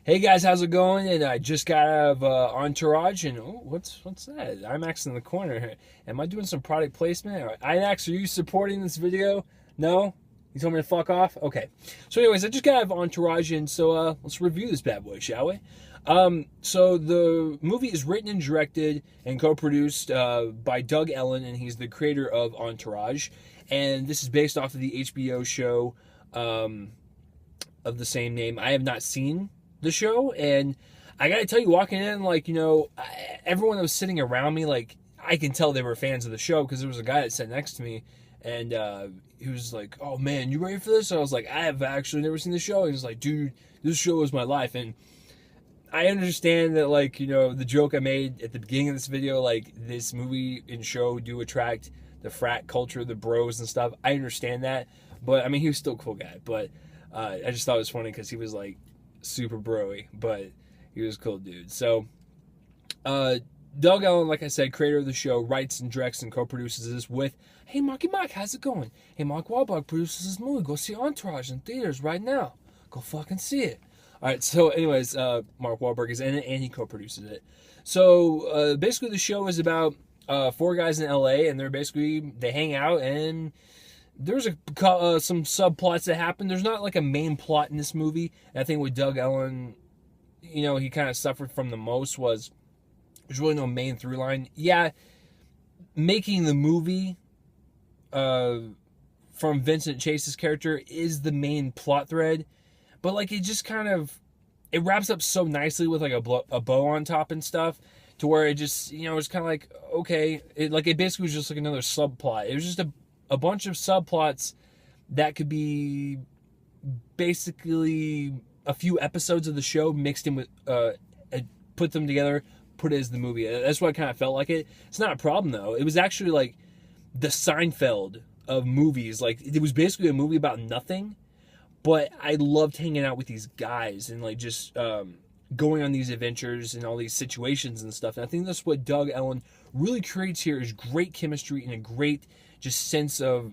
Hey guys, how's it going? And I just got out of Entourage, and what's that? IMAX in the corner. Am I doing some product placement? IMAX, are you supporting this video? No? You told me to fuck off? Okay. So anyways, I just got out of Entourage, and so let's review this bad boy, shall we? So the movie is written and directed and co-produced by Doug Ellen, and he's the creator of Entourage. And this is based off of the HBO show of the same name. I have not seen the show, and I gotta tell you, walking in, like, everyone that was sitting around me, like, I can tell they were fans of the show, because there was a guy that sat next to me, and he was like, "Oh man, you ready for this?" And I was like, "I have actually never seen the show." And he's like, "Dude, this show is my life." And I understand that, like, the joke I made at the beginning of this video, like, this movie and show do attract the frat culture, the bros and stuff. I understand that, but I mean, he was still a cool guy. But I just thought it was funny because he was like super broy, but he was a cool dude. So Doug Ellen, like I said, creator of the show, writes and directs and co-produces this with, hey Marky Mike, how's it going? Hey, Mark Wahlberg produces this movie. Go see Entourage in theaters right now. Go fucking see it. All right, so anyways, Mark Wahlberg is in it and he co-produces it. So basically the show is about four guys in LA, and they hang out, and there's some subplots that happen. There's not like a main plot in this movie. And I think with Doug Ellen, he kind of suffered from the most was there's really no main through line. Yeah, making the movie from Vincent Chase's character is the main plot thread, but like it just kind of it wraps up so nicely with like a bow on top and stuff, to where it just it's kind of like, okay, it basically was just like another subplot. It was just a bunch of subplots that could be basically a few episodes of the show mixed in with put them together, put it as the movie. That's what I kind of felt like it. It's not a problem though. It was actually like the Seinfeld of movies. Like, it was basically a movie about nothing, but I loved hanging out with these guys and like just going on these adventures and all these situations and stuff. And I think that's what Doug Ellen really creates here, is great chemistry and a great just sense of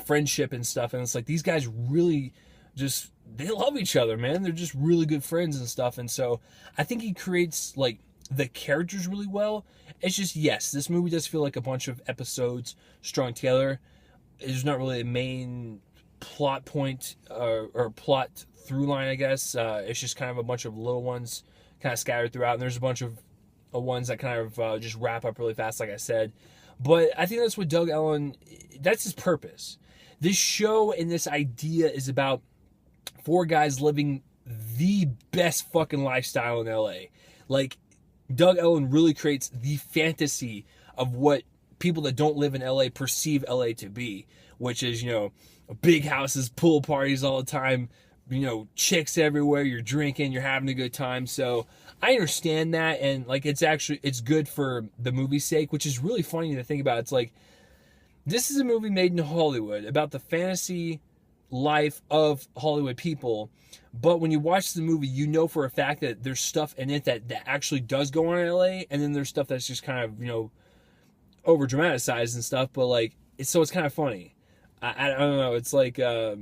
friendship and stuff. And it's like these guys really just, they love each other, man. They're just really good friends and stuff. And so I think he creates like the characters really well. It's just, yes, this movie does feel like a bunch of episodes strung together. There's not really a main plot point or plot through line, I guess. It's just kind of a bunch of little ones kind of scattered throughout, and there's a bunch of ones that kind of just wrap up really fast, like I said. But I think that's what Doug Ellen, that's his purpose. This show and this idea is about four guys living the best fucking lifestyle in LA. Like, Doug Ellen really creates the fantasy of what people that don't live in LA perceive LA to be, which is, big houses, pool parties all the time, chicks everywhere, you're drinking, you're having a good time. So I understand that, and like it's good for the movie's sake, which is really funny to think about. It's like, this is a movie made in Hollywood about the fantasy life of Hollywood people, but when you watch the movie, for a fact that there's stuff in it that actually does go on in LA, and then there's stuff that's just kind of over dramatized and stuff. But like it's kind of funny. I don't know. It's like I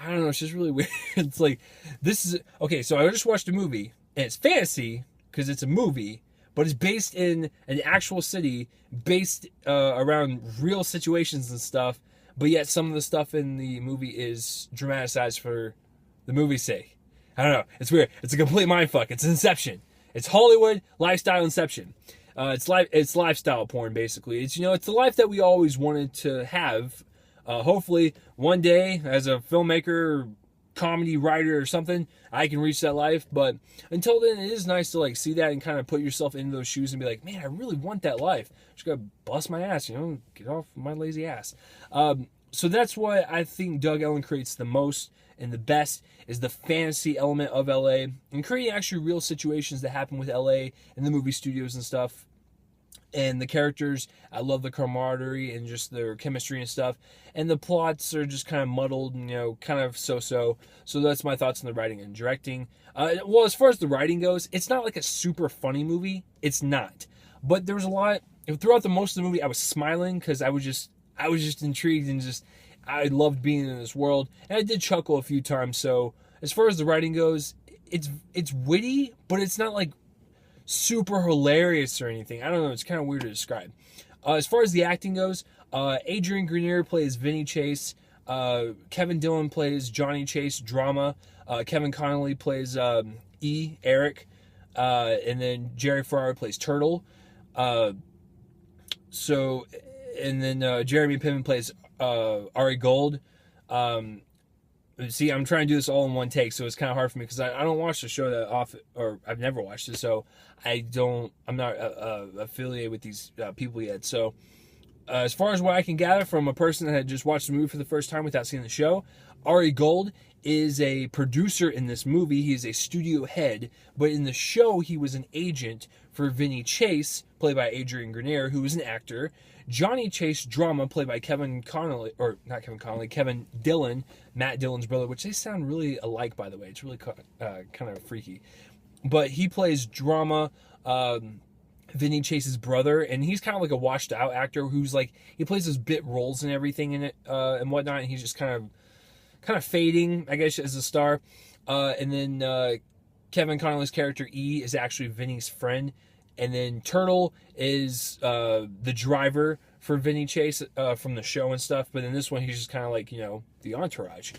don't know. It's just really weird. It's like, this is okay. So I just watched a movie, and it's fantasy because it's a movie, but it's based in an actual city, based around real situations and stuff. But yet some of the stuff in the movie is dramatized for the movie's sake. I don't know. It's weird. It's a complete mindfuck. It's Inception. It's Hollywood lifestyle Inception. It's lifestyle porn, basically. It's it's the life that we always wanted to have. Hopefully one day, as a filmmaker, comedy writer or something, I can reach that life. But until then, it is nice to like see that and kind of put yourself into those shoes and be like, man, I really want that life. Just gotta bust my ass, get off my lazy ass. So that's what I think Doug Ellen creates the most and the best, is the fantasy element of LA and creating actually real situations that happen with LA and the movie studios and stuff. And the characters, I love the camaraderie and just their chemistry and stuff. And the plots are just kind of muddled and, kind of so-so. So that's my thoughts on the writing and directing. Well, as far as the writing goes, it's not like a super funny movie. It's not. But there was a lot, throughout the most of the movie, I was smiling because I was just intrigued and just, I loved being in this world. And I did chuckle a few times. So as far as the writing goes, it's witty, but it's not like super hilarious or anything. I don't know. It's kind of weird to describe. As far as the acting goes, Adrian Grenier plays Vinny Chase. Kevin Dillon plays Johnny Chase, drama. Kevin Connolly plays Eric. And then Jerry Ferrara plays Turtle. And then Jeremy Piven plays Ari Gold. See, I'm trying to do this all in one take, so it's kind of hard for me because I don't watch the show that often, or I've never watched it, so I'm not affiliated with these people yet. So, as far as what I can gather from a person that had just watched the movie for the first time without seeing the show, Ari Gold is a producer in this movie. He is a studio head, but in the show, he was an agent for Vinny Chase, played by Adrian Grenier, who is an actor. Johnny Chase, drama, played by Kevin Dillon, Matt Dillon's brother, which they sound really alike, by the way. It's really kind of freaky. But he plays drama, Vinny Chase's brother, and he's kind of like a washed out actor who's like, he plays those bit roles and everything in it and whatnot, and he's just kind of fading, I guess, as a star. And then Kevin Connolly's character E is actually Vinny's friend. And then Turtle is the driver for Vinny Chase from the show and stuff. But in this one, he's just kind of like, the entourage.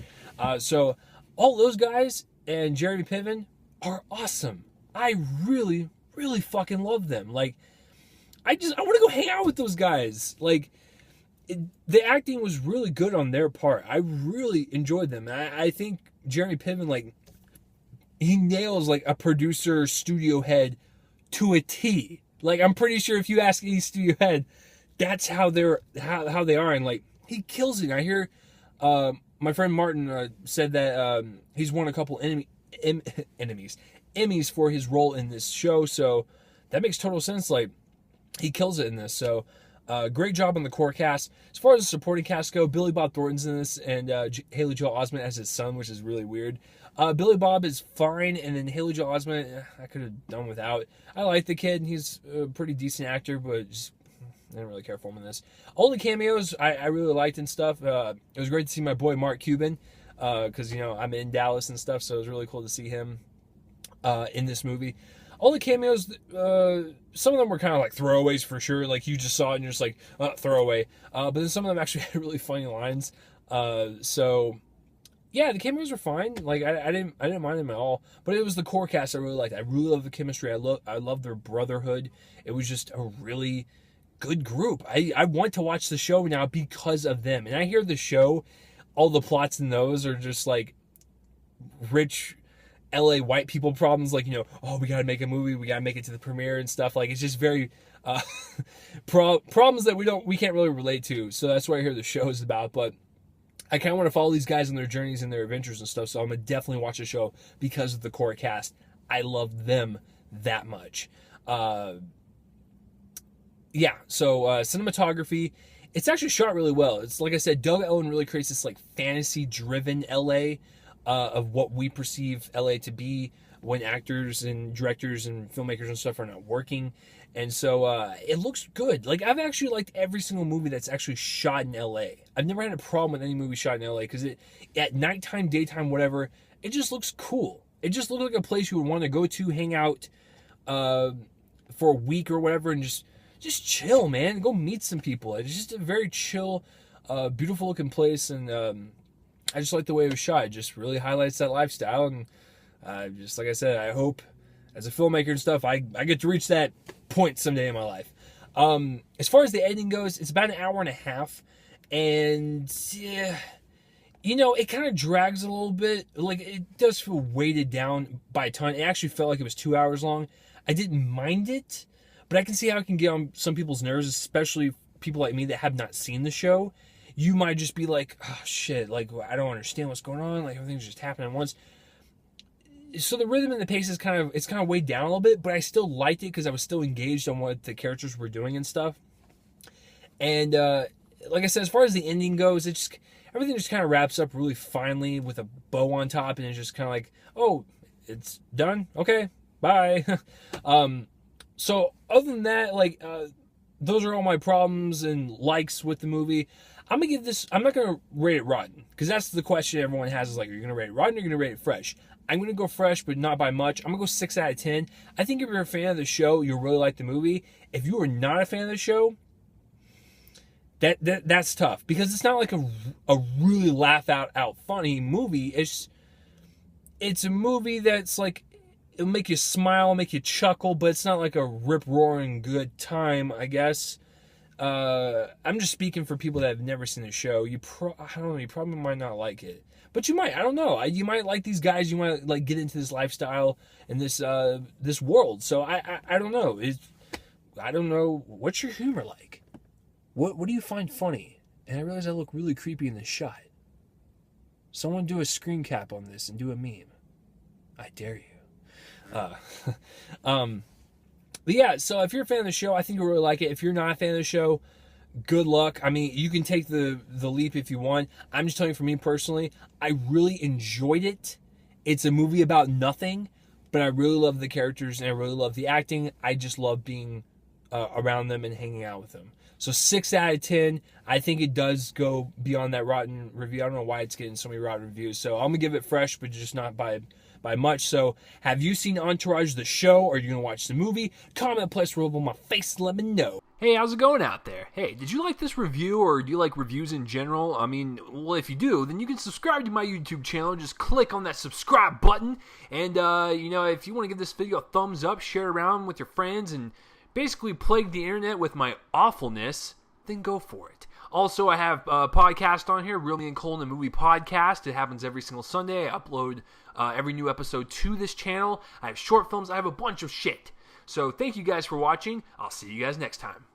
So all those guys and Jeremy Piven are awesome. I really, really fucking love them. Like, I want to go hang out with those guys. Like, the acting was really good on their part. I really enjoyed them. I think Jeremy Piven, like, he nails like a producer, studio head to a T. Like, I'm pretty sure if you ask any studio head, that's how they are, and like, he kills it. I hear my friend Martin said that he's won a couple Emmys for his role in this show, so that makes total sense. Like, he kills it in this. So great job on the core cast. As far as the supporting cast go, Billy Bob Thornton's in this, and Haley Joel Osment as his son, which is really weird. Billy Bob is fine, and then Haley Joel Osment, I could have done without. I like the kid. He's a pretty decent actor, but just, I didn't really care for him in this. All the cameos I really liked and stuff. It was great to see my boy Mark Cuban, because, I'm in Dallas and stuff, so it was really cool to see him in this movie. All the cameos, some of them were kind of like throwaways for sure. Like, you just saw it and you're just like, throwaway. But then some of them actually had really funny lines. So yeah, the cameos were fine. Like, I didn't mind them at all. But it was the core cast I really liked. I really love the chemistry. I love their brotherhood. It was just a really good group. I want to watch the show now because of them. And I hear the show, all the plots in those are just like rich LA white people problems, like, we gotta make a movie, we gotta make it to the premiere and stuff. Like, it's just very problems that we can't really relate to. So that's what I hear the show is about. But I kind of want to follow these guys on their journeys and their adventures and stuff. So I'm gonna definitely watch the show because of the core cast. I love them that much. So cinematography, it's actually shot really well. It's like I said, Doug Ellin really creates this like fantasy driven LA of what we perceive LA to be when actors and directors and filmmakers and stuff are not working. And so it looks good. Like, I've actually liked every single movie that's actually shot in LA. I've never had a problem with any movie shot in LA because it, at nighttime, daytime, whatever, it just looks cool. It just looks like a place you would want to go to, hang out for a week or whatever, and just chill, man. Go meet some people. It's just a very chill, beautiful looking place, and I just like the way it was shot. It just really highlights that lifestyle, and just like I said, I hope as a filmmaker and stuff, I get to reach that point someday in my life. As far as the editing goes, it's about an hour and a half, and yeah, it kind of drags a little bit. Like, it does feel weighted down by a ton. It actually felt like it was 2 hours long. I didn't mind it, but I can see how it can get on some people's nerves, especially people like me that have not seen the show. You might just be like, oh shit, like, I don't understand what's going on. Like, everything's just happening at once. So the rhythm and the pace is kind of weighed down a little bit, but I still liked it because I was still engaged on what the characters were doing and stuff. And like I said, as far as the ending goes, everything just kind of wraps up really finely with a bow on top, and it's just kind of like, oh, it's done? Okay, bye. So other than that, like, those are all my problems and likes with the movie. I'm gonna give this. I'm not gonna rate it rotten because that's the question everyone has. Is like, are you gonna rate it rotten or are you gonna rate it fresh? I'm gonna go fresh, but not by much. I'm gonna go 6 out of 10. I think if you're a fan of the show, you'll really like the movie. If you are not a fan of the show, that's tough because it's not like a really laugh out funny movie. It's a movie that's like, it'll make you smile, make you chuckle, but it's not like a rip roaring good time, I guess. I'm just speaking for people that have never seen the show. I don't know, you probably might not like it, but you might. I don't know. You might like these guys. You might like get into this lifestyle and this world. So I don't know. I don't know. What's your humor like? What do you find funny? And I realize I look really creepy in this shot. Someone do a screen cap on this and do a meme. I dare you. But yeah, so if you're a fan of the show, I think you'll really like it. If you're not a fan of the show, good luck. I mean, you can take the leap if you want. I'm just telling you, for me personally, I really enjoyed it. It's a movie about nothing, but I really love the characters and I really love the acting. I just love being around them and hanging out with them. So 6 out of 10. I think it does go beyond that rotten review. I don't know why it's getting so many rotten reviews. So I'm going to give it fresh, but just not by much. So have you seen Entourage the show, or are you going to watch the movie? Comment, place, roll on my face, and let me know. Hey, how's it going out there? Hey, did you like this review, or do you like reviews in general? I mean, well, if you do, then you can subscribe to my YouTube channel. Just click on that subscribe button. And, if you want to give this video a thumbs up, share it around with your friends, and basically plague the internet with my awfulness, then go for it. Also, I have a podcast on here, Real Me and Cole in the Movie Podcast. It happens every single Sunday. I upload every new episode to this channel. I have short films. I have a bunch of shit. So thank you guys for watching. I'll see you guys next time.